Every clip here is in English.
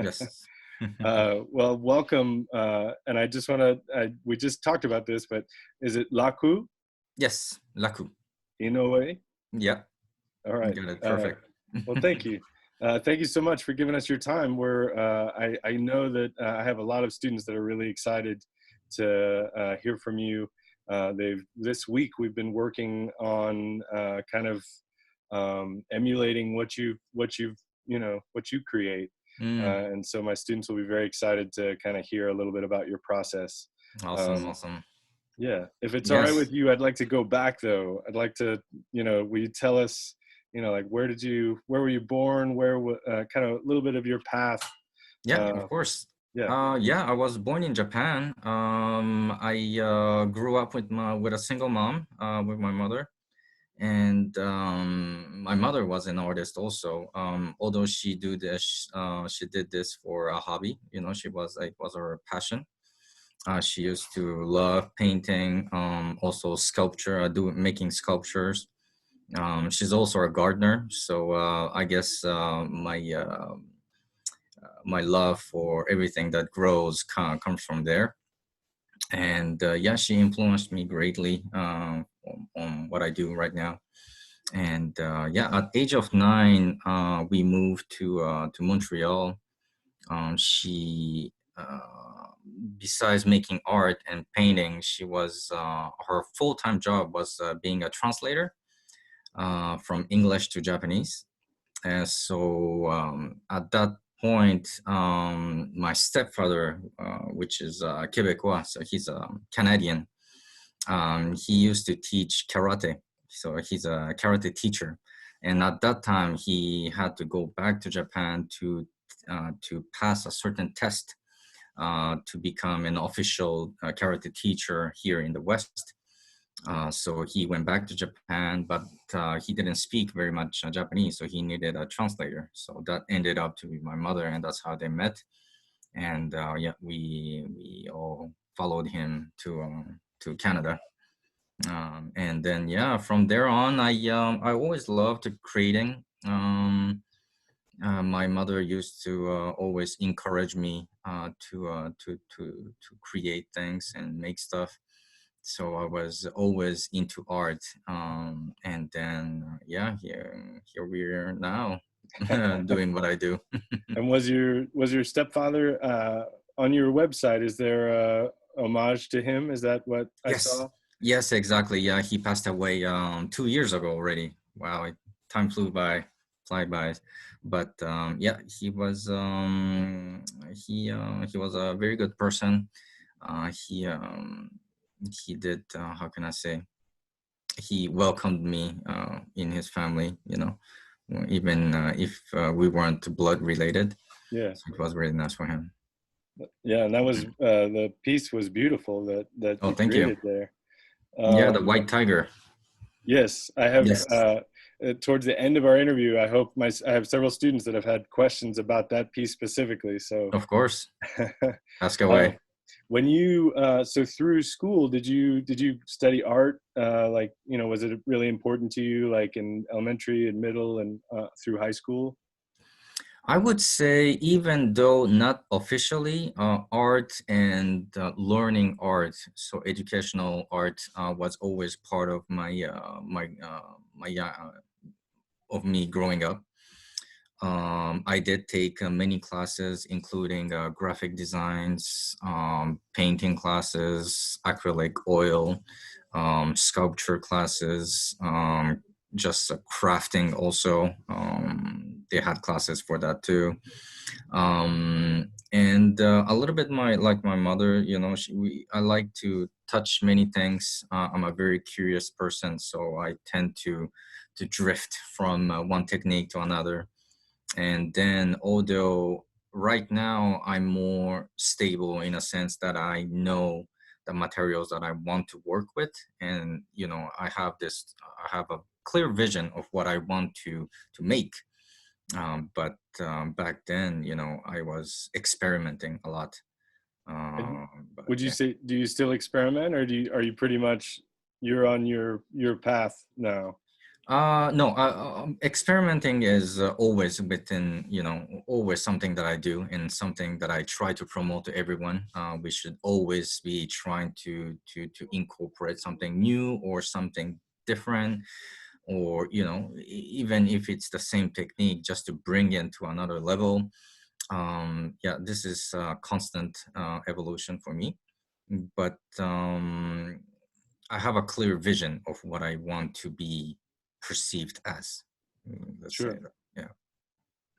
Yes. Well, welcome. And I just want to, we just talked about this, but is it Laku, Yes, Laku. Inoue? Yeah, All you right. got it. Perfect. Well, thank you. Thank you so much for giving us your time. I know that I have a lot of students that are really excited to hear from you. This week we've been working on kind of emulating what you create. Mm, And so my students will be very excited to kind of hear a little bit about your process. awesome, Um, awesome. yeah, if it's all right Yes. with you, I'd like to go back though. I'd like to, will you tell us, like where were you born? Kind of a little bit of your path. Yeah, Uh, of course. yeah. Yeah, I was born in Japan. I grew up with a single mom, with my mother, and my mother was an artist also. Although she did this for a hobby. It was her passion. She used to love painting, also sculpture, making sculptures. She's also a gardener, so I guess my love for everything that grows comes from there. And yeah, she influenced me greatly on what I do right now. And yeah, at age of 9, we moved to Montreal. She besides making art and painting, she was her full-time job was being a translator from English to Japanese. And so at that point, my stepfather, which is Quebecois, so he's a Canadian, he used to teach karate. So he's a karate teacher. And at that time, he had to go back to Japan to pass a certain test to become an official karate teacher here in the West. So he went back to Japan, but he didn't speak very much Japanese, so he needed a translator. So that ended up to be my mother, and that's how they met. And yeah, we all followed him to Canada. And then yeah, from there on, I always loved creating. My mother used to always encourage me to create things and make stuff. So I was always into art. And then yeah, here we are now, doing what I do. And was your stepfather on your website? Is there a homage to him? Is that what I Yes, saw? yes, exactly. Yeah, he passed away 2 years ago already. Wow, time fly by. But yeah, he was a very good person. Uh, he um, he did, how can I say? He welcomed me in his family. Even if we weren't blood related. Yeah. So it was really nice for him. Yeah, and that was the piece was beautiful that Oh, you thank you. created there. Yeah, the Um, white tiger. yes, I have. Yes, Towards the end of our interview, I have several students that have had questions about that piece specifically. So, of course. Ask uh, away. when you so through school, did you study art? Like, was it really important to you, like in elementary and middle and through high school? I would say, even though not officially, art and learning art, so educational art, was always part of my of me growing up. I did take many classes, including graphic designs, painting classes, acrylic oil, sculpture classes, just crafting also. They had classes for that too. And a little bit like my mother, I like to touch many things. I'm a very curious person, so I tend to drift from one technique to another. And then, although right now I'm more stable in a sense that I know the materials that I want to work with, and I have a clear vision of what I want to make. But back then, I was experimenting a lot. And But would you yeah. say, do you still experiment, or are you pretty much you're on your path now? No, experimenting is always within, always something that I do and something that I try to promote to everyone. We should always be trying to incorporate something new or something different, or even if it's the same technique, just to bring it to another level. Yeah, this is constant evolution for me, but I have a clear vision of what I want to be perceived as. Let's say Sure. that.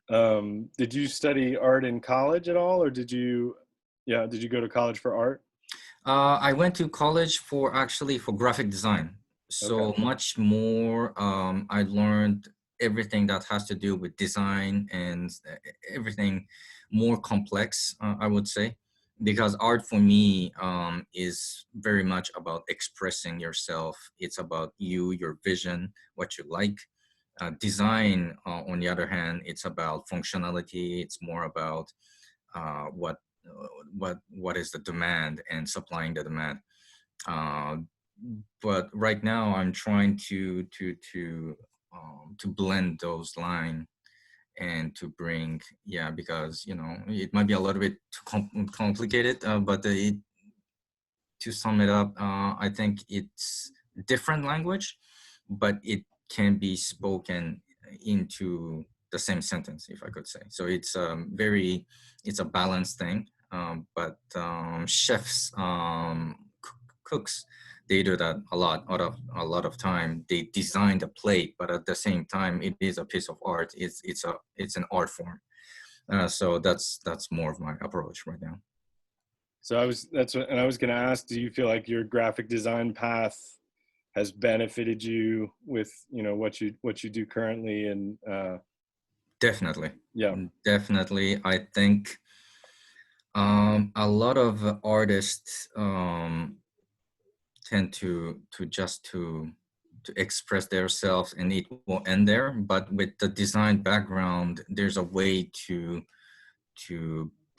Yeah. Did you study art in college at all, or yeah, did you go to college for art? I went to college for graphic design. Okay. So much more. I learned everything that has to do with design and everything more complex, I would say, because art for me is very much about expressing yourself. It's about you, your vision, what you like. Design, on the other hand, it's about functionality. It's more about uh, what what is the demand and supplying the demand. Uh, but right now, I'm trying to blend those lines and to bring, yeah, because it might be a little bit too complicated, but to sum it up, I think it's different language, but it can be spoken into the same sentence, if I could say. So it's a balanced thing. But chefs, cooks, they do that a lot. Out of a lot of time, they design the plate, but at the same time, it is a piece of art. It's an art form. So that's more of my approach right now. So and I was going to ask, do you feel like your graphic design path has benefited you with, what you do currently? And Definitely. yeah, Definitely. I think a lot of artists tend to express themselves, and it will end there. But with the design background, there's a way to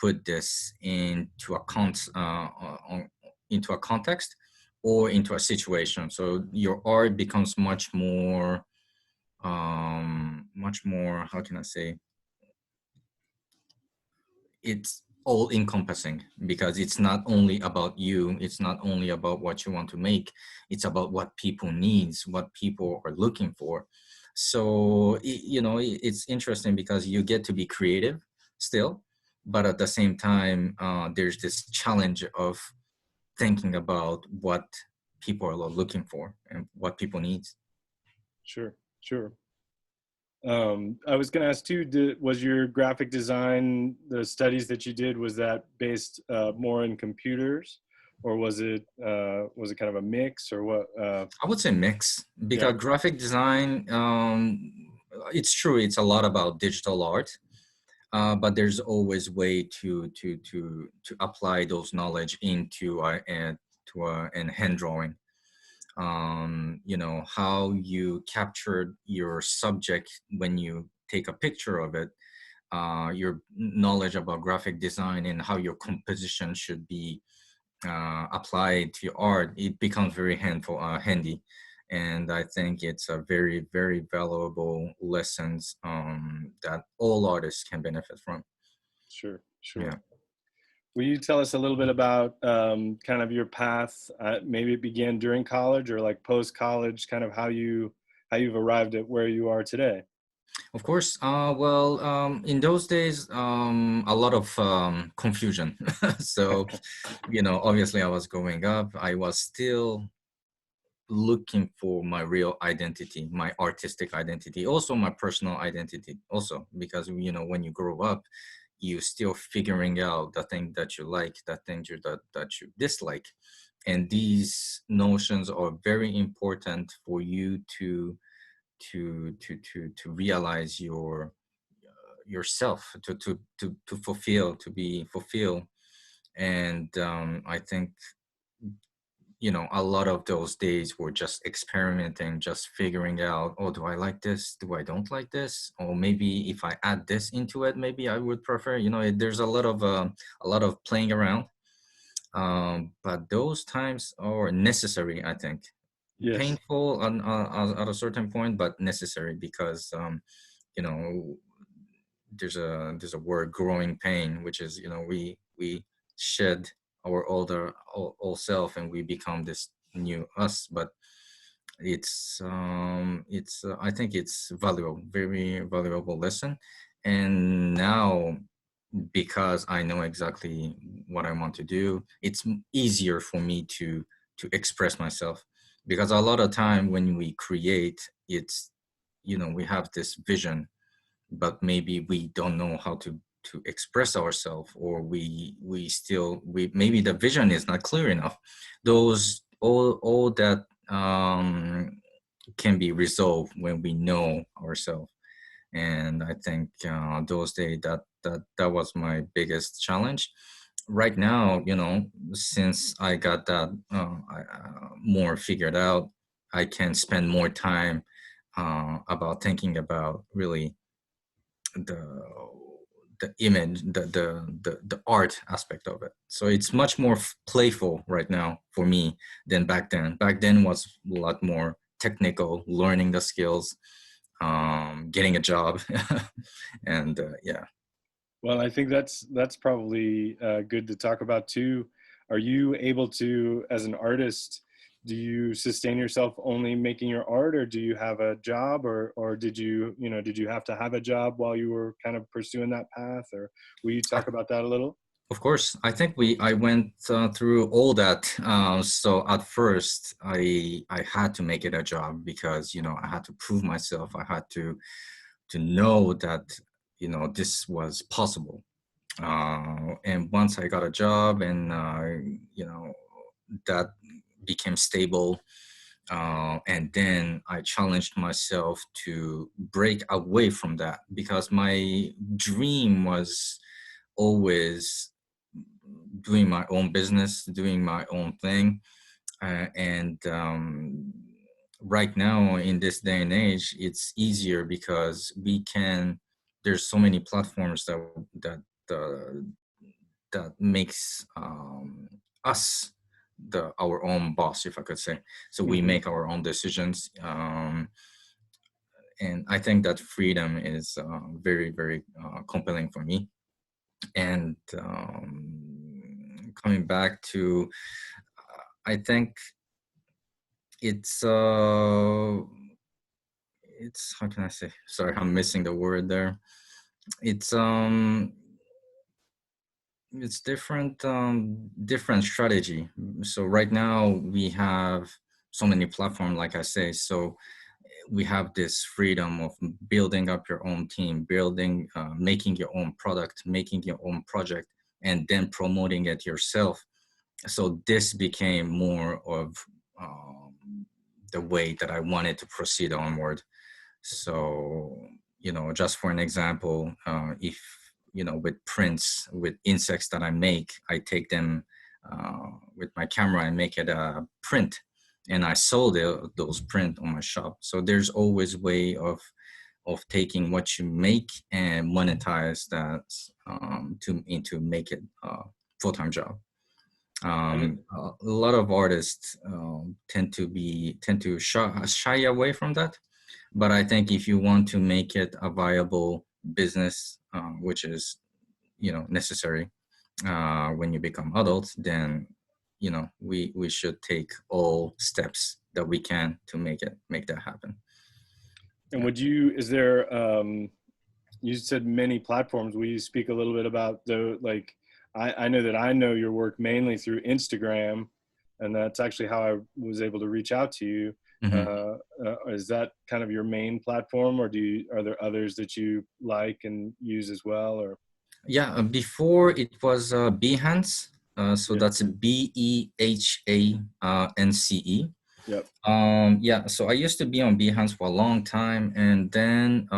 put this into a context or into a situation. So your art becomes much more, how can I say, it's all encompassing, because it's not only about you, it's not only about what you want to make, it's about what people needs, what people are looking for. So it's interesting because you get to be creative still, but at the same time, there's this challenge of thinking about what people are looking for and what people need. sure, sure. I was going to ask too, was your graphic design, the studies that you did, was that based more in computers, or was it kind of a mix, or what? I would say mix, Yeah, because graphic design, it's true, it's a lot about digital art, but there's always way to apply those knowledge into an hand drawing. How you captured your subject when you take a picture of it, your knowledge about graphic design and how your composition should be applied to your art, it becomes very handy. And I think it's a very, very valuable lessons that all artists can benefit from. sure, sure. Yeah. Will you tell us a little bit about kind of your path? Maybe it began during college or like post college, kind of how you've arrived at where you are today. Of course. Well, in those days, a lot of confusion. So, obviously, I was growing up. I was still looking for my real identity, my artistic identity, also my personal identity, also because when you grow up, you still figuring out the thing that you like, the things that you dislike, and these notions are very important for you to realize yourself, to fulfill, to be fulfilled. And I think a lot of those days were just experimenting, just figuring out, oh, do I like this, do I don't like this, or maybe if I add this into it, maybe I would prefer, there's a lot of playing around. But those times are necessary, I think, Yes. painful at a certain point, but necessary because you know there's a word, growing pain, which is, we shed our older old self and we become this new us. But it's I think it's valuable, very valuable lesson. And now, because I know exactly what I want to do, it's easier for me to express myself. Because a lot of time when we create, it's, we have this vision, but maybe we don't know how to express ourselves, or we maybe the vision is not clear enough. Those all that can be resolved when we know ourselves. And I think those days, that was my biggest challenge. Right now, since I got that more figured out, I can spend more time about thinking about really the the image, the art aspect of it. So it's much more playful right now for me than back then. Back then was a lot more technical, learning the skills, getting a job. And yeah. Well, I think that's probably good to talk about too. Are you able to, as an artist, do you sustain yourself only making your art, or do you have a job, or did you have to have a job while you were kind of pursuing that path, or will you I, talk about that a little? of course, I think I went through all that. So at first, I had to make it a job because I had to prove myself. I had to know that this was possible. And once I got a job, and that became stable, and then I challenged myself to break away from that, because my dream was always doing my own business, doing my own thing. And right now, in this day and age, it's easier because there's so many platforms that uh, that makes us our own boss, if I could say. So we Hmm. make our own decisions, and I think that freedom is very, very compelling for me. And coming back to, I think it's how can I say? Sorry, I'm missing the word there. It's it's different strategy. So right now we have so many platforms, like I say. So we have this freedom of building up your own team, making your own product, making your own project, and then promoting it yourself. So this became more of the way that I wanted to proceed onward. So, just for an example, if, with prints, with insects that I make, I take them with my camera and make it a print, and I sold those print on my shop. So there's always way of taking what you make and monetize that, to make it a full-time job. I, A lot of artists tend to shy away from that. But I think if you want to make it a viable business, which is necessary when you become adults, then we should take all steps that we can to make that happen. and Yeah. would you, is there, you said many platforms. Will you speak a little bit about the, like, I know that I know your work mainly through Instagram, and that's actually how I was able to reach out to you. Mhm. Is that kind of your main platform, or are there others that you like and use as well? Or Yeah, before it was Behance. So yeah, that's Behance. yep. Yeah, so I used to be on Behance for a long time, and then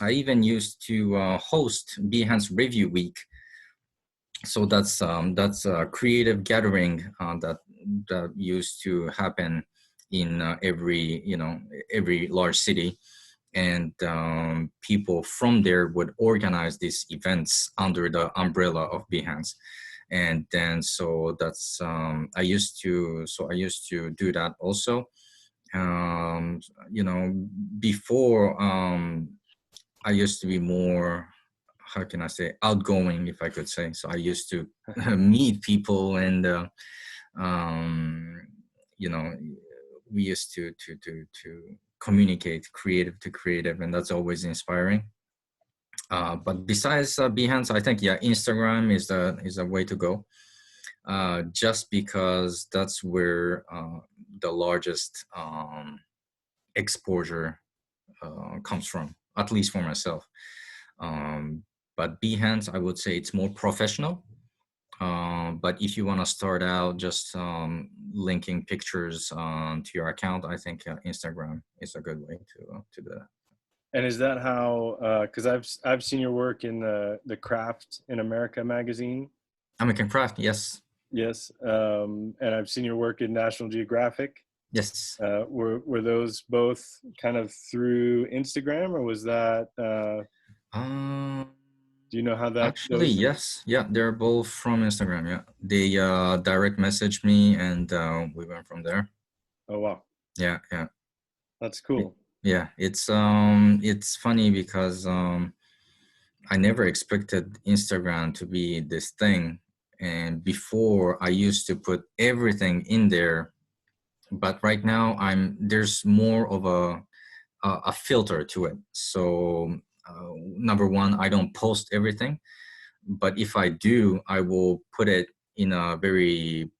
I even used to host Behance Review Week. So that's a creative gathering that used to happen in every large city, and people from there would organize these events under the umbrella of Behance. And then so that's I used to do that also. um you know, before, I used to be more, how can I say, outgoing, if I could say. So I used to meet people, and um you know, we used to communicate creative to creative, and that's always inspiring. But besides Behance, I think, yeah, Instagram is a way to go. Just because that's where the largest exposure comes from, at least for myself. Um, but Behance, I would say it's more professional. But if you want to start out just linking pictures to your account, I think Instagram is a good way to do that. And is that how? Because I've seen your work in the Craft in America magazine. American Craft, yes, Yes, and I've seen your work in National Geographic. yes. Were those both kind of through Instagram, or was that? Um, Do you know how that Actually, those? yes, yeah, they're both from Instagram. Yeah, they direct messaged me, and we went from there. Oh wow, Yeah, yeah. that's It- cool. yeah, it's funny because I never expected Instagram to be this thing. And before, I used to put everything in there, but right now there's more of a filter to it. So number one, I don't post everything, but if I do, I will put it in a very,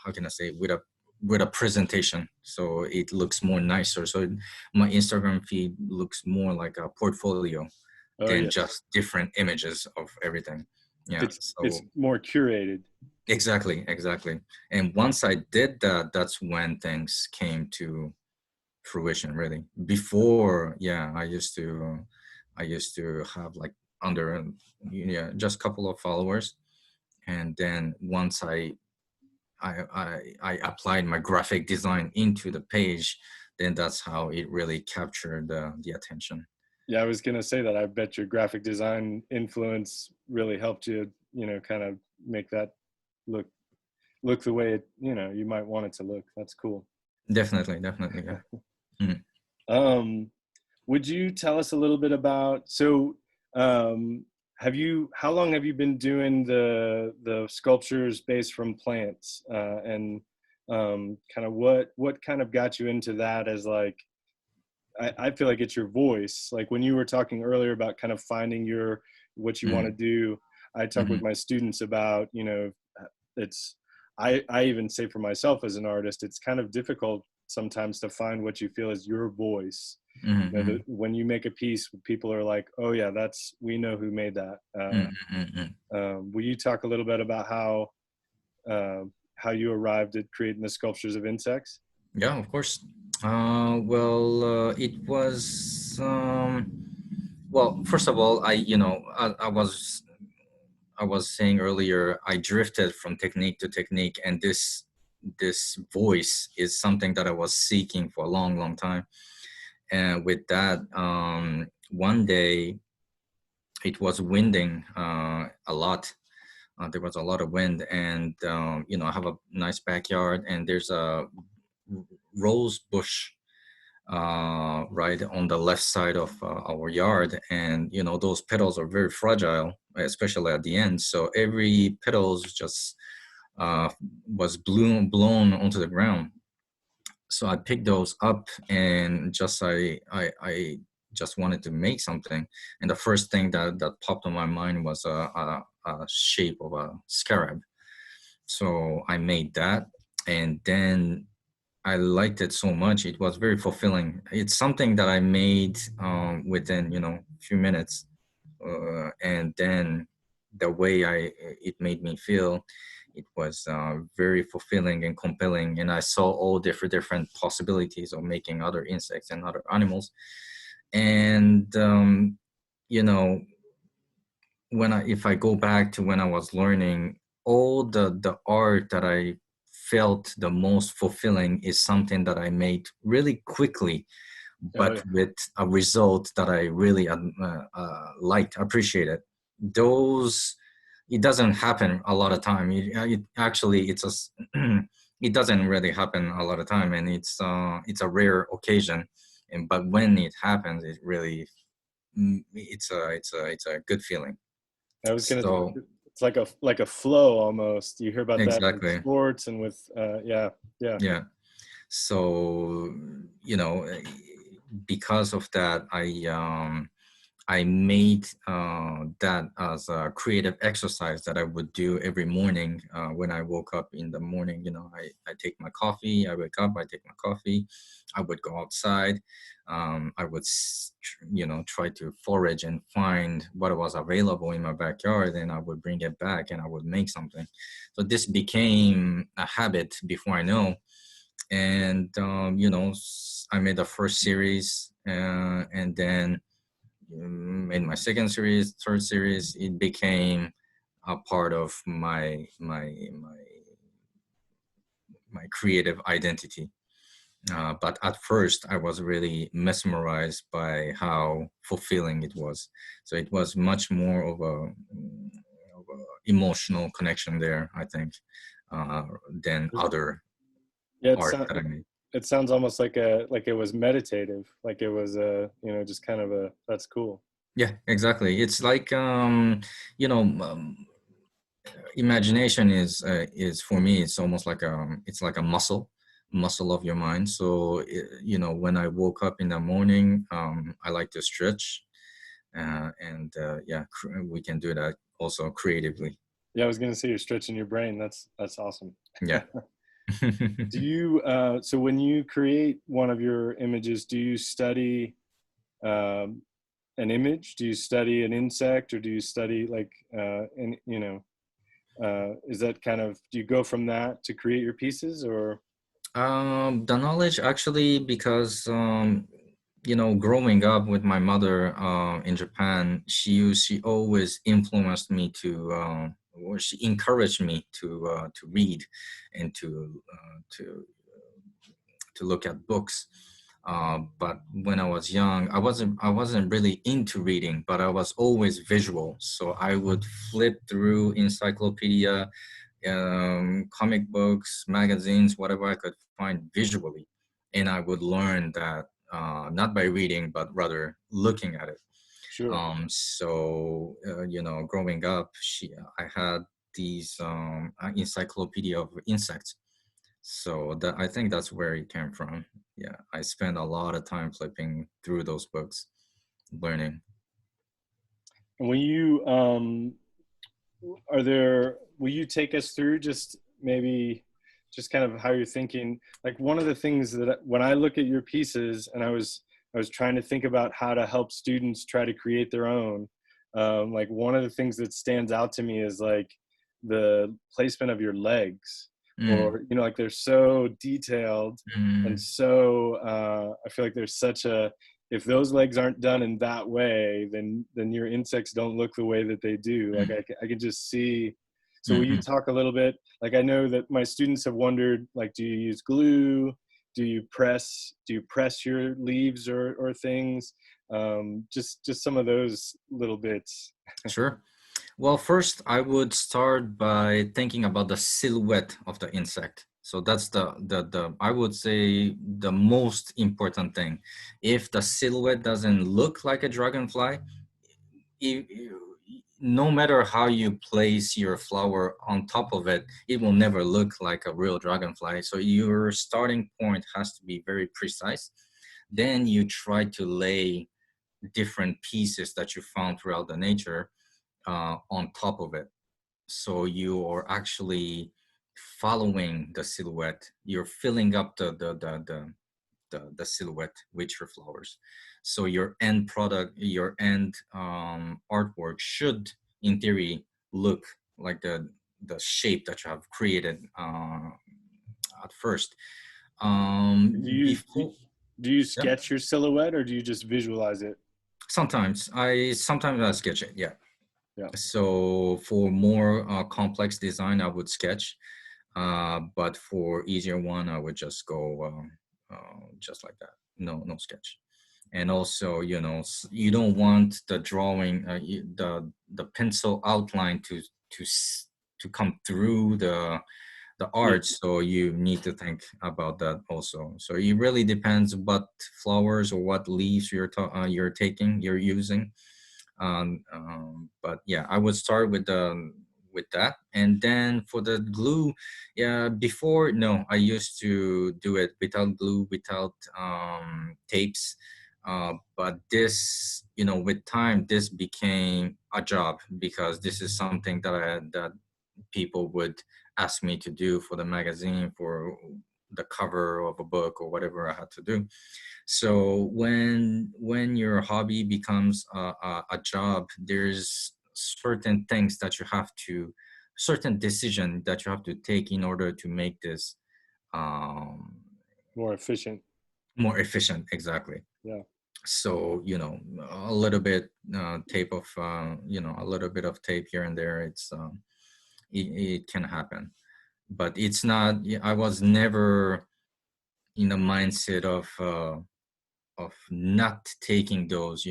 how can I say, with a presentation, so it looks more nicer. So my Instagram feed looks more like a portfolio Oh than yes, just different images of everything. Yeah. it's So more curated. exactly, exactly. And once I did that, that's when things came to fruition, really. Before, yeah, I used to have like under, yeah, just a couple of followers. And then once I applied my graphic design into the page, then that's how it really captured the attention. Yeah, I was gonna say that. I bet your graphic design influence really helped you, kind of make that look the way you might want it to look. That's cool. Definitely, definitely, yeah. Mm. Um, would you tell us a little bit about um, how long have you been doing the sculptures based from plants, and kind of what kind of got you into that as like I feel like it's your voice. Like when you were talking earlier about kind of finding what you want to Mm. do, I talk with Mhm. my students about, it's, I even say for myself as an artist, it's kind of difficult sometimes to find what you feel is your voice. Mhm. When you make a piece, people are like, oh yeah, we know who made that. Mhm. Mhm. Will you talk a little bit about how you arrived at creating the sculptures of insects? Yeah, of course. It was, well, first of all, I was saying earlier, I drifted from technique to technique, and this voice is something that I was seeking for a long, long time. And with that, one day it was winding a lot. There was a lot of wind, and I have a nice backyard, and there's a rose bush right on the left side of our yard, and those petals are very fragile, especially at the end. So every petals just uh, was blown onto the ground. So I picked those up, and I just wanted to make something. And the first thing that popped on my mind was a shape of a scarab. So I made that, and then I liked it so much. It was very fulfilling. It's something that I made within few minutes, and then the way it made me feel, it was very fulfilling and compelling. And I saw all different possibilities of making other insects and other animals. And you know, if I go back to when I was learning, all the art that I felt the most fulfilling is something that I made really quickly, Oh but yeah. with a result that I really liked, appreciated. Those it doesn't happen a lot of time. It actually it's a it doesn't really happen a lot of time, and it's a rare occasion. And but when it happens, it really it's a good feeling. I was gonna. So It's like a flow almost. You hear about that in exactly, sports and with yeah, yeah. yeah. So you know, because of that, I made that as a creative exercise that I would do every morning when I woke up in the morning. I take my coffee, I wake up, I take my coffee, I would go outside. I would, try to forage and find what was available in my backyard, and I would bring it back and I would make something. So this became a habit before I know. And, I made the first series and then in my second series, third series, it became a part of my creative identity. But at first, I was really mesmerized by how fulfilling it was. So it was much more of a emotional connection there, I think, than other Yeah, art that I made. it sounds almost like a like it was meditative, like it was a just kind of a that's cool. Yeah, exactly. It's like you know, imagination is for me. It's almost like it's like a muscle of your mind. So when I woke up in the morning, I like to stretch, and yeah, we can do that also creatively. Yeah, I was gonna say you're stretching your brain. That's awesome. Yeah. Do you so when you create one of your images, do you study um, an image? Do you study an insect, or do you study like and is that kind of, do you go from that to create your pieces, or The knowledge actually, because growing up with my mother in Japan, she always influenced me or she encouraged me to read and to look at books. But when I was young, I wasn't really into reading, but I was always visual. So I would flip through encyclopedia, comic books, magazines, whatever I could find visually, and I would learn that not by reading, but rather looking at it. sure? Growing up, I had these encyclopedia of insects. So that I think that's where it came from. Yeah, I spent a lot of time flipping through those books, learning. And when you are there, will you take us through just maybe just kind of how you're thinking? Like one of the things that when I look at your pieces, and I was trying to think about how to help students try to create their own, like one of the things that stands out to me is like the placement of your legs, Mm, or like they're so detailed, and mm, so I feel like there's such a, if those legs aren't done in that way, then your insects don't look the way that they do. Like mm, I can just see. So will you mm, talk a little bit? Like I know that my students have wondered, like, do you use glue? Do you press your leaves or things? Just some of those little bits. sure. Well, first, I would start by thinking about the silhouette of the insect. So that's the I would say the most important thing. If the silhouette doesn't look like a dragonfly, no matter how you place your flower on top of it, it will never look like a real dragonfly. So your starting point has to be very precise. Then you try to lay different pieces that you found throughout the nature on top of it. So you are actually following the silhouette. You're filling up the silhouette with your flowers. So your end product, your end artwork should, in theory, look like the shape that you have created at first. Do you do, Before, do you yeah. sketch your silhouette, or do you just visualize it? Sometimes I sketch it. Yeah. Yeah. So for more complex design, I would sketch. But for easier one, I would just go just like that. No sketch. And also, you don't want the drawing, the pencil outline to come through the Yeah. art, so you need to think about that also. So it really depends what flowers or what leaves you're using. But yeah, I would start with that, and then for the glue, yeah, before, no, I used to do it without glue, without tapes. But this, with time, this became a job, because this is something that people would ask me to do for the magazine, for the cover of a book or whatever I had to do. So when your hobby becomes a job, there's certain decision that you have to take in order to make this um, More efficient. more efficient. Exactly. Yeah. So a little bit tape of a little bit of tape here and there. It can happen, but it's not. I was never in the mindset of not taking those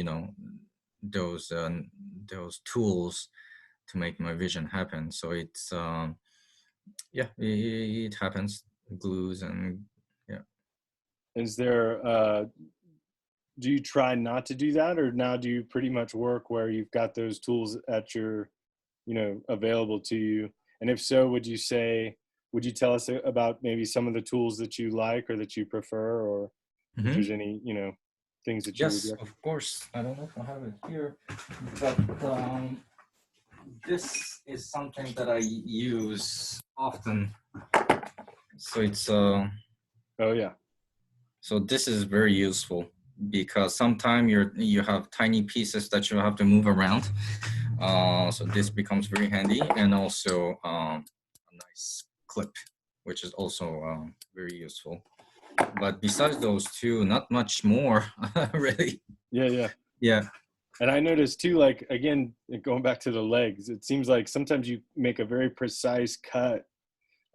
tools to make my vision happen. So it's yeah, it happens. Glues and yeah. Is there do you try not to do that, or now do you pretty much work where you've got those tools at your, available to you? And if so, would you tell us about maybe some of the tools that you like or that you prefer, or if Hmm. there's any, things that you would Yes, recommend? of course. I don't know if I have it here, but this is something that I use often. So Oh yeah. this is very useful, because sometimes you have tiny pieces that you have to move around. So this becomes very handy, and also a nice clip, which is also very useful. But besides those two, not much more, really. Yeah, yeah. Yeah. And I noticed too, like, again, going back to the legs, it seems like sometimes you make a very precise cut,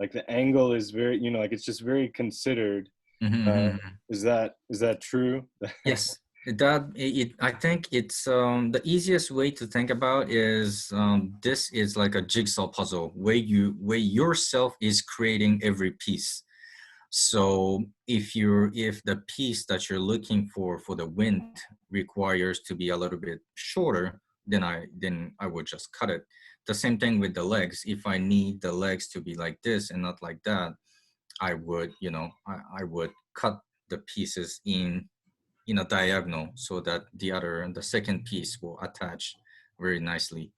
like the angle is very, like it's just very considered. uh Mhm. is that true? Yes, I think it's the easiest way to think about is this is like a jigsaw puzzle where yourself is creating every piece. So if the piece that you're looking for the wind requires to be a little bit shorter, then I would just cut it. The same thing with the legs. If I need the legs to be like this and not like that, I would, I would cut the pieces in a diagonal, so that the second piece will attach very nicely.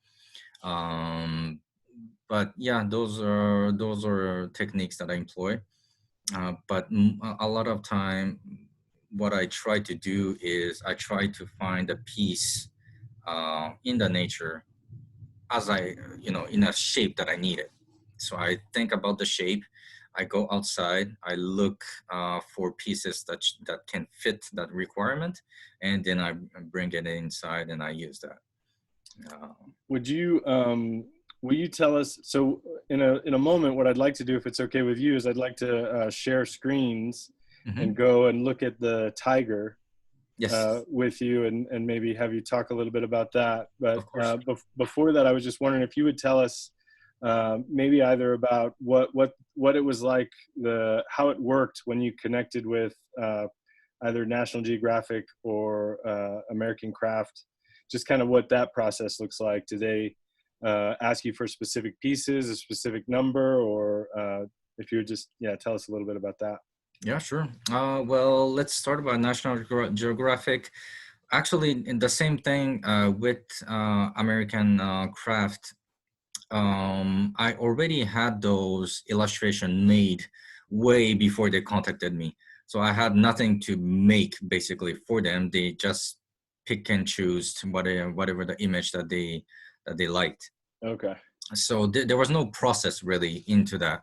Um, but yeah, those are techniques that I employ. But a lot of time, what I try to do is I try to find a piece in the nature, as in a shape that I need it. So I think about the shape. I go outside. I look for pieces that can fit that requirement, and then I bring it inside and I use that. Uh, Would you will you tell us, so in a moment, what I'd like to do, if it's okay with you, is I'd like to share screens and mhm. go and look at the tiger Yes, with you, and maybe have you talk a little bit about that. But of course. before that, I was just wondering if you would tell us maybe either about what it was like, the how it worked when you connected with either National Geographic or American Craft, just kind of what that process looks like. Do they ask you for specific pieces, a specific number, or if you would just, yeah, tell us a little bit about that. Yeah, sure. Well, let's start about National Geographic. Actually, in the same thing with American Craft. I already had those illustration made way before they contacted me. So I had nothing to make basically for them. They just pick and choose whatever the image that they liked. Okay. So there was no process really into that.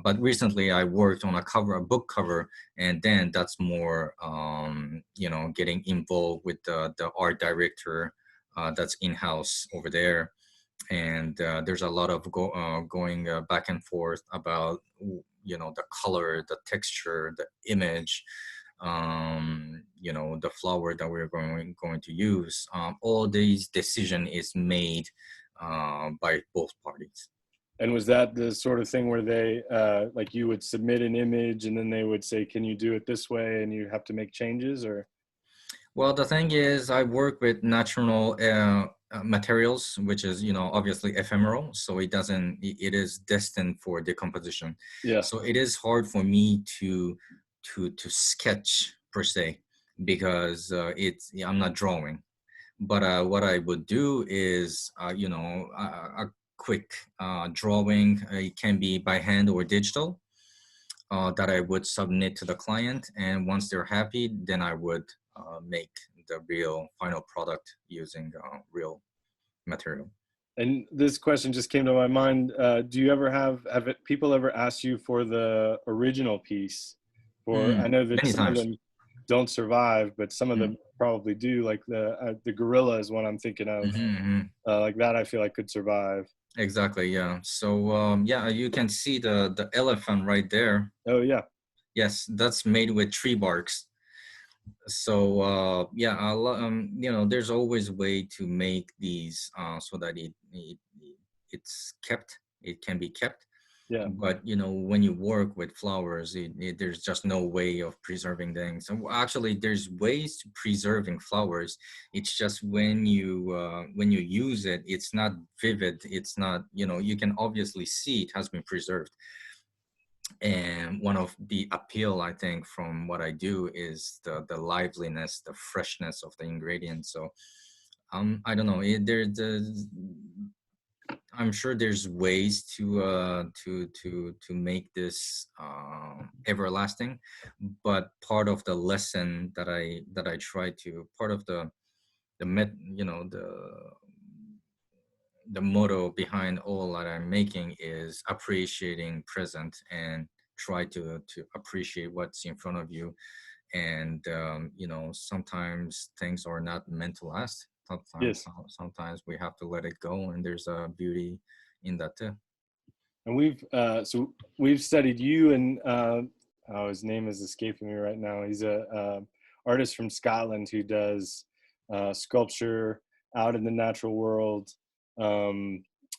But recently I worked on a book cover, and then that's more, getting involved with the art director that's in-house over there. And there's a lot of going back and forth about the color, the texture, the image, the flower that we're going to use. All these decision is made by both parties. And was that the sort of thing where they, like you would submit an image and then they would say, can you do it this way? And you have to make changes, or? Well, the thing is, I work with natural materials, which is, obviously ephemeral. So it is destined for decomposition. Yeah. So it is hard for me to sketch per se, because I'm not drawing. But what I would do is, a quick drawing. It can be by hand or digital, that I would submit to the client. And once they're happy, then I would make the real final product using real material. And this question just came to my mind. Do you ever have people ever asked you for the original piece? I know that Many some of times. them don't survive, but some of Mm. them probably do. Like the gorilla is one I'm thinking of. Like that, I feel like could survive. Exactly. Yeah. So yeah, you can see the elephant right there. Oh yeah. Yes, that's made with tree barks. So yeah, there's always a way to make these so that it's kept. It can be kept. Yeah. But when you work with flowers, there's just no way of preserving things. And actually, there's ways to preserving flowers. It's just when you use it, it's not vivid. It's not, you can obviously see it has been preserved. And one of the appeal, I think, from what I do is the liveliness, the freshness of the ingredients. So I don't know. I'm sure there's ways to make this everlasting, but part of the lesson that I try to, part of the met you know the motto behind all that I'm making is appreciating present, and try to appreciate what's in front of you. And sometimes things are not meant to last. Yes. Sometimes we have to let it go, and there's a beauty in that too. And we've studied you, and oh, his name is escaping me right now. He's a artist from Scotland who does sculpture out in the natural world.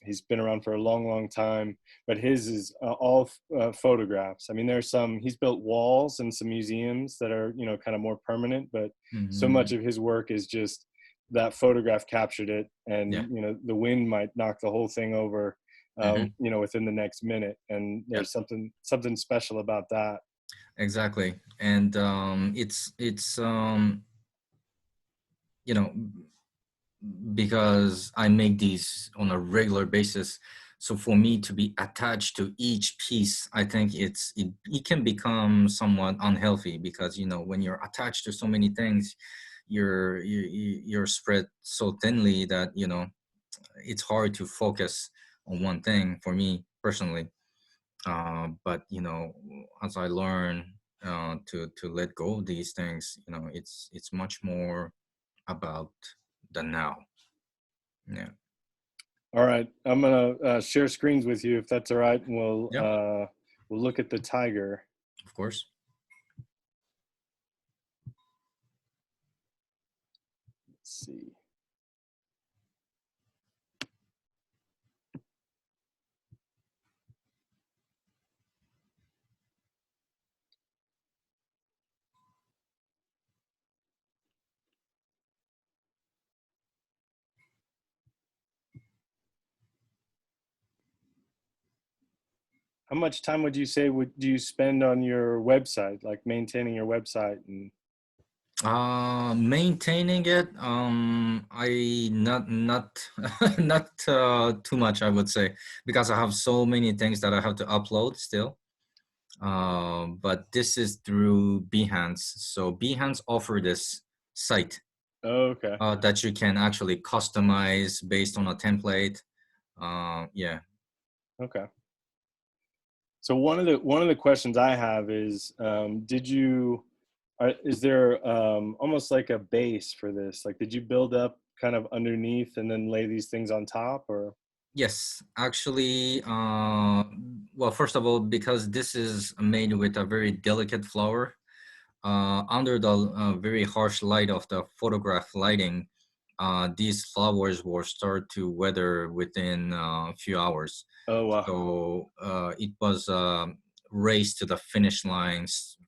He's been around for a long time, but his is all photographs. I mean, there's some, he's built walls and some museums that are, kind of more permanent, but so much of his work is just that photograph captured it, and, Yeah. the wind might knock the whole thing over, within the next minute. And Yeah. there's something special about that. Exactly. And it's because I make these on a regular basis. So for me to be attached to each piece, I think it can become somewhat unhealthy, because when you're attached to so many things, you're spread so thinly that it's hard to focus on one thing for me personally. But as I learn to let go of these things, it's much more about the now. Yeah. All right, I'm gonna share screens with you if that's all right, and Yeah, we'll look at the tiger. of course. Let's see. How much time would you say do you spend on your website, like maintaining your website? And Maintaining it, I not not too much, I would say, because I have so many things that I have to upload still. But this is through Behance. So Behance offer this site oh, okay. that you can actually customize based on a template. Yeah. Okay. So one of the questions I have is, is there almost like a base for this? Like, did you build up kind of underneath and then lay these things on top, or? Yes, actually, well, first of all, because this is made with a very delicate flower, under the very harsh light of the photograph lighting, these flowers will start to wither within a few hours. Oh wow. So it was a race to the finish lines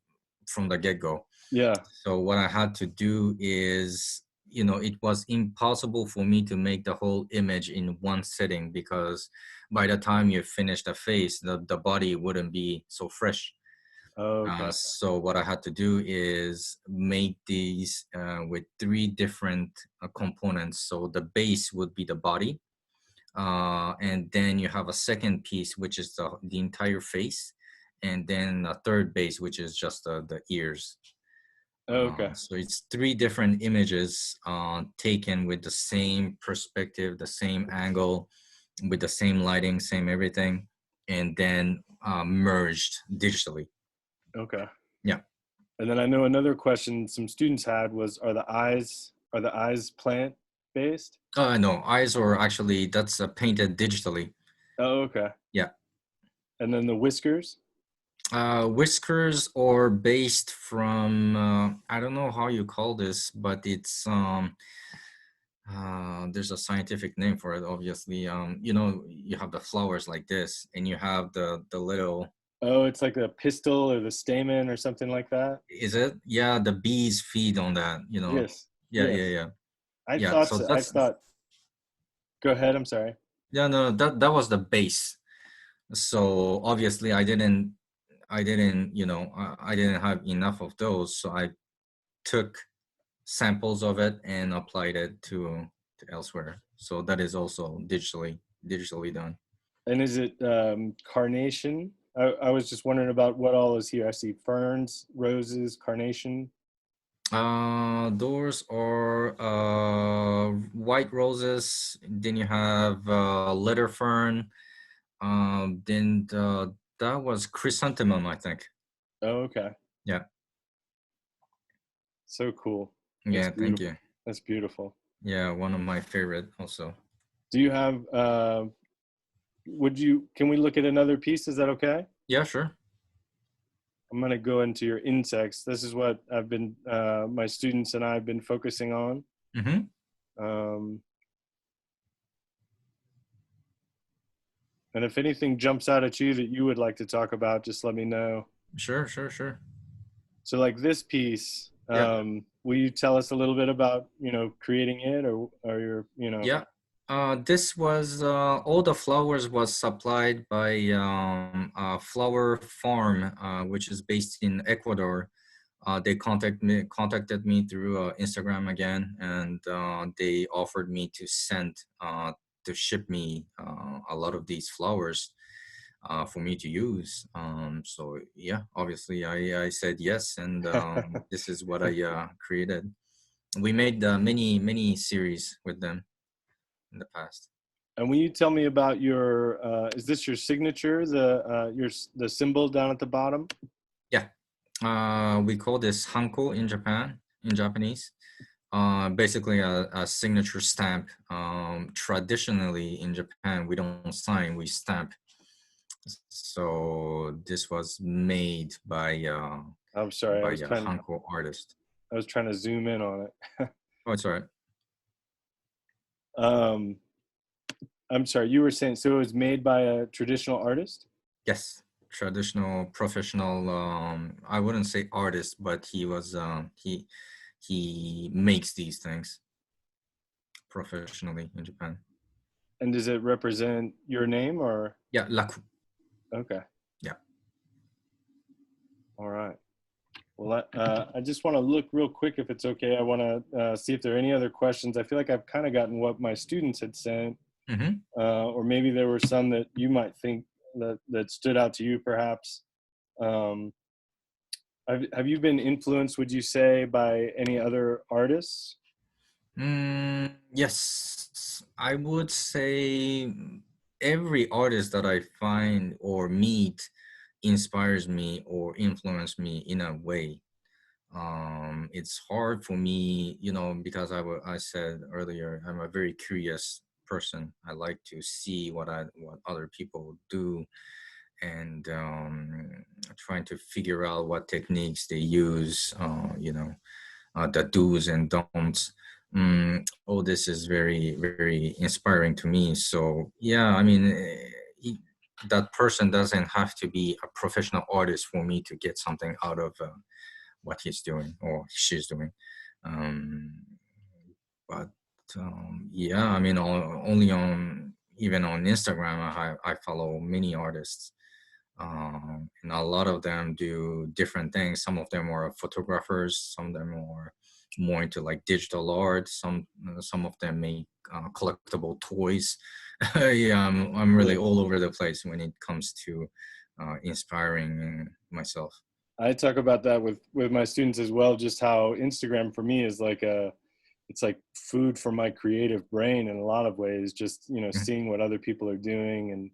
from the get-go. Yeah. So what I had to do is, it was impossible for me to make the whole image in one sitting, because by the time you finish the face, the body wouldn't be so fresh. Okay. So what I had to do is make these with three different components. So the base would be the body, and then you have a second piece, which is the entire face, and then a third base, which is just the ears. Okay. So it's three different images taken with the same perspective, the same angle, with the same lighting, same everything, and then merged digitally. Okay. Yeah. And then I know another question some students had was, are the eyes plant based? No, eyes are actually, that's painted digitally. Oh, okay. Yeah. And then the whiskers? Whiskers are based from I don't know how you call this, but it's there's a scientific name for it, obviously. You have the flowers like this, and you have the little, Oh, it's like the pistil or the stamen or something like that? is it? Yeah, the bees feed on that, Yes. Yeah, yeah, Yes. yeah. I Yeah, thought so so. I that's, thought, go ahead. I'm sorry. yeah, no, that was the base. So obviously I didn't have enough of those, so I took samples of it and applied it to elsewhere. So that is also digitally done. And is it carnation? I was just wondering about what all is here. I see ferns, roses, carnation. Those are white roses. Then you have leather fern. Then that was chrysanthemum, I think. Oh, okay. Yeah, So cool. That's yeah. Thank beautiful. you. That's beautiful. Yeah, one of my favorite also. Do you have, can we look at another piece? Is that okay? Yeah, sure. I'm going to go into your insects. This is what my students and I have been focusing on. Mm-hmm. Um, and if anything jumps out at you that you would like to talk about, just let me know. Sure, sure, sure. So like this piece, Yeah. will you tell us a little bit about, creating it or your. Yeah. This was all the flowers was supplied by a flower farm, which is based in Ecuador. They contacted me through Instagram again, and they offered me to ship me a lot of these flowers for me to use. So yeah, obviously I said yes, and this is what I created. We made many series with them in the past. And will you tell me about is this your signature, the symbol down at the bottom? Yeah, we call this hanko in Japan, in Japanese. Basically a signature stamp. Traditionally in Japan, we don't sign, we stamp. So this was made I'm sorry, by a hanko artist. I was trying to zoom in on it. Oh, it's all right. um, I'm sorry, you were saying so it was made by a traditional artist? Yes, traditional professional. I wouldn't say artist, but he was he makes these things professionally in Japan. And does it represent your name or? Yeah, Raku. Okay. Yeah. All right. Well, I just want to look real quick if it's okay. I want to see if there are any other questions. I feel like I've kind of gotten what my students had sent, Mm-hmm. or maybe there were some that you might think that stood out to you, perhaps. Um, have you been influenced, would you say, by any other artists? Yes, I would say every artist that I find or meet inspires me or influence me in a way. It's hard for me, because I said earlier, I'm a very curious person. I like to see what other people do, and trying to figure out what techniques they use, the do's and don'ts. Oh, this is very, very inspiring to me. So yeah, I mean, that person doesn't have to be a professional artist for me to get something out of what he's doing or she's doing. Um, but yeah, I mean, only on even on Instagram, I follow many artists, and a lot of them do different things. Some of them are photographers, some of them are more into like digital art. Some of them make collectible toys. Yeah, I'm really Yeah. all over the place when it comes to inspiring myself. I talk about that with my students as well, just how Instagram for me is like a it's like food for my creative brain in a lot of ways, just seeing what other people are doing. And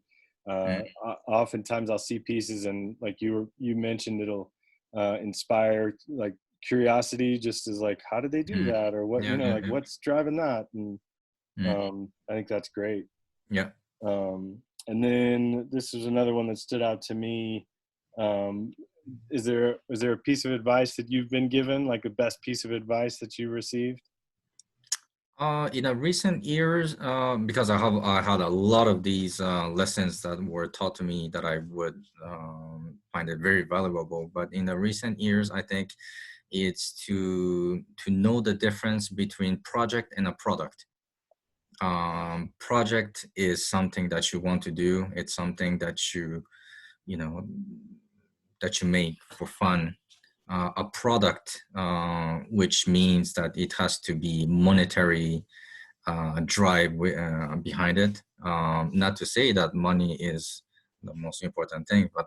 Mhm. oftentimes I'll see pieces, and like you mentioned, it'll inspire like curiosity, just as like how did they do Mhm. that, or what, Yeah, yeah, like yeah. what's driving that. And Mhm. I think that's great. Yeah. And then this is another one that stood out to me. um, is there a piece of advice that you've been given, like the best piece of advice that you received? In the recent years, because I had a lot of these lessons that were taught to me that I would find it very valuable. But in the recent years, I think it's to know the difference between project and a product. Project is something that you want to do. It's something that you know that you make for fun. A product, which means that it has to be monetary drive behind it. Not to say that money is the most important thing, but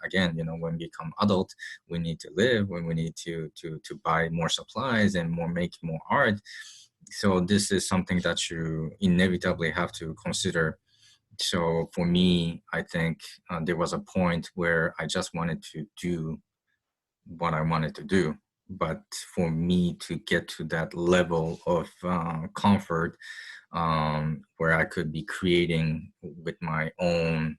again, when we become adult, we need to live. When we need to buy more supplies and make more art. So this is something that you inevitably have to consider. So for me, I think there was a point where I just wanted to do what I wanted to do. But for me to get to that level of comfort, where I could be creating with my own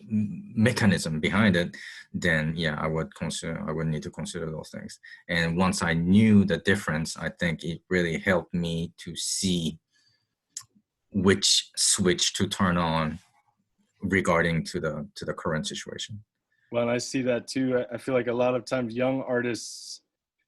mechanism behind it, then yeah, I would need to consider those things. And once I knew the difference, I think it really helped me to see which switch to turn on regarding to the current situation. Well, and I see that too. I feel like a lot of times young artists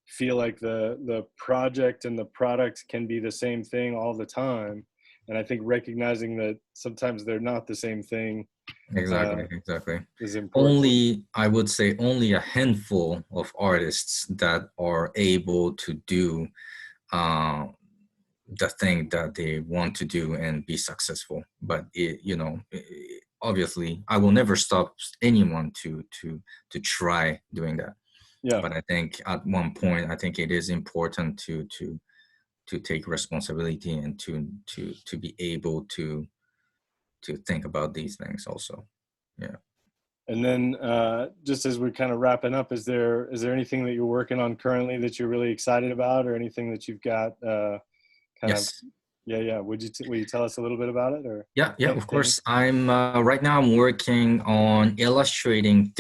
feel like the project and the product can be the same thing all the time, and I think recognizing that sometimes they're not the same thing uh, Exactly, exactly. is important. Only, I would say, only a handful of artists that are able to do uh, the thing that they want to do and be successful. But obviously, I will never stop anyone to try doing that. Yeah. But I think at one point, I think it is important to take responsibility and to be able to think about these things also. Yeah. And then just as we're kind of wrapping up, is there anything that you're working on currently that you're really excited about, or anything that you've got kind of? Yes. Yeah, yeah. Will you tell us a little bit about it, or Yeah, yeah, of anything? course. I'm right now I'm working on illustrating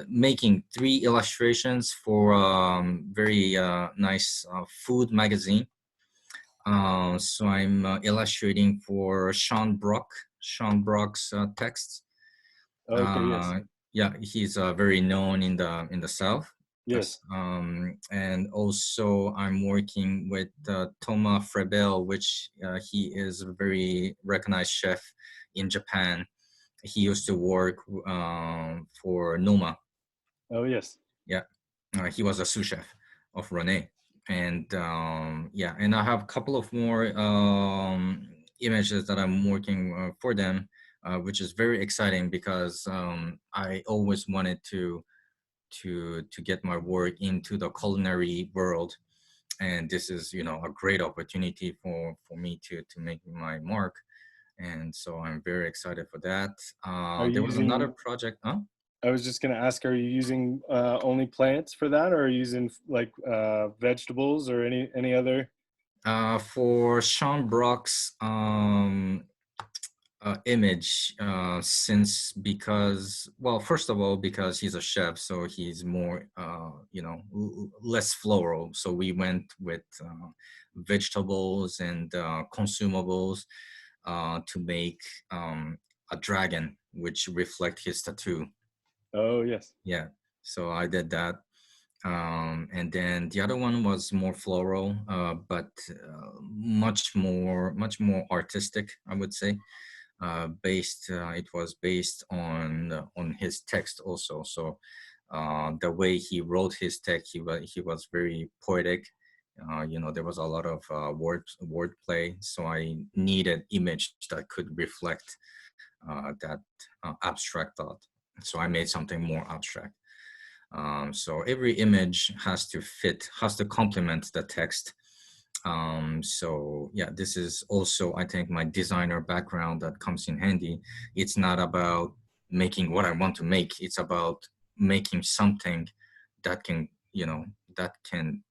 making three illustrations for very nice food magazine. So I'm illustrating for Sean Brock's texts. Okay. Yes. Uh, yeah, he's very known in the South. Yes. And also I'm working with Thomas Frebel, which he is a very recognized chef in Japan. He used to work for Noma. Oh, yes. Yeah, he was a sous chef of Rene. And yeah, and I have a couple of more images that I'm working for them, which is very exciting because I always wanted to get my work into the culinary world, and this is a great opportunity for me to make my mark, and so I'm very excited for that. Are you There was another using? project. Huh? I was just going to ask, are you using only plants for that, or are you using like vegetables or any other? For Sean Brock's image since because well, first of all, because he's a chef, so he's more less floral. So we went with vegetables and consumables to make a dragon, which reflect his tattoo. Oh, yes. Yeah, so I did that. And then the other one was more floral, but much more artistic, I would say. It was based on his text also. So the way he wrote his text, he was very poetic. There was a lot of wordplay, so I needed image that could reflect that abstract thought. So I made something more abstract. So every image has to complement the text. So yeah, this is also, I think, my designer background that comes in handy. It's not about making what I want to make. It's about making something that can, that can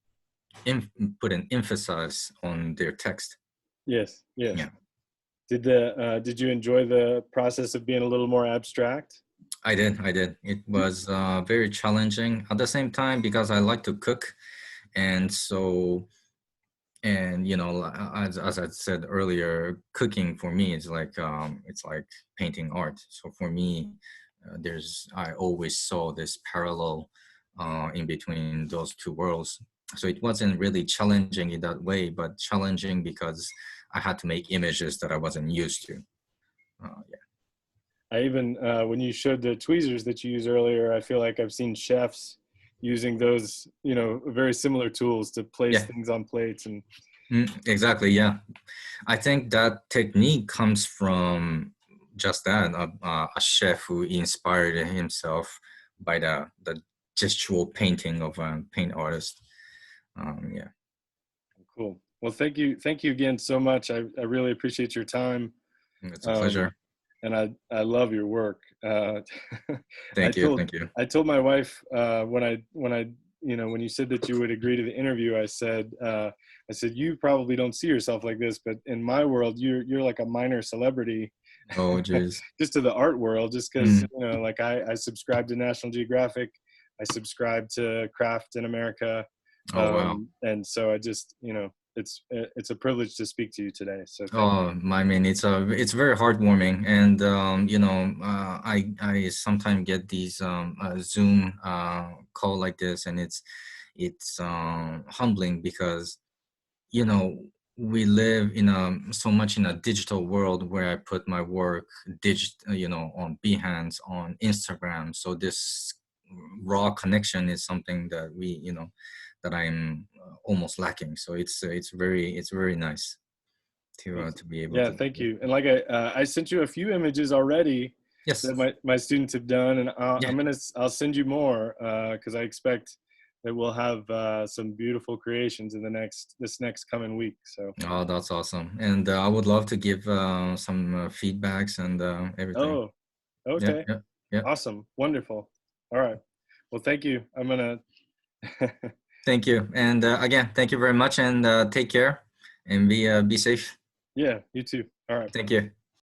put an emphasis on their text. Yes, yes. Yeah, Did you enjoy the process of being a little more abstract? I did. I did. It was very challenging at the same time because I like to cook. And so and as I said earlier, cooking for me is like it's like painting art. So for me, I always saw this parallel in between those two worlds. So it wasn't really challenging in that way, but challenging because I had to make images that I wasn't used to. Yeah. I even when you showed the tweezers that you used earlier, I feel like I've seen chefs using those, very similar tools to place Yeah. things on plates. And Exactly. Yeah. I think that technique comes from just that a chef who inspired himself by the gestural painting of a paint artist. Yeah, cool. Well, thank you again so much. I really appreciate your time, it's a um, pleasure. and I love your work. I Thank you. told Thank you. I told my wife when you said that you would agree to the interview, I said you probably don't see yourself like this, but in my world, you're like a minor celebrity, Oh, geez. just to the art world, just because Mm. like I subscribe to National Geographic, I subscribe to Craft in America, Oh, wow. and so I just it's a privilege to speak to you today. So thank you. Oh, I mean, it's very heartwarming, and I sometimes get these Zoom call like this, and it's humbling because you know we live in a so much in a digital world where I put my work on Behance, on Instagram. So this raw connection is something that that I'm almost lacking. So it's very nice to be able Yeah, to do thank that. you. And like I sent you a few images already Yes. that my students have done, and Yeah. I'll send you more because I expect that we'll have some beautiful creations in this next coming week. So Oh, that's awesome. And I would love to give some feedbacks and everything. oh, Yeah, okay, yeah, yeah. awesome, wonderful. All right, well, thank you. I'm gonna Thank you. And again, thank you very much and take care and be safe. yeah, you too. All right. Thank you.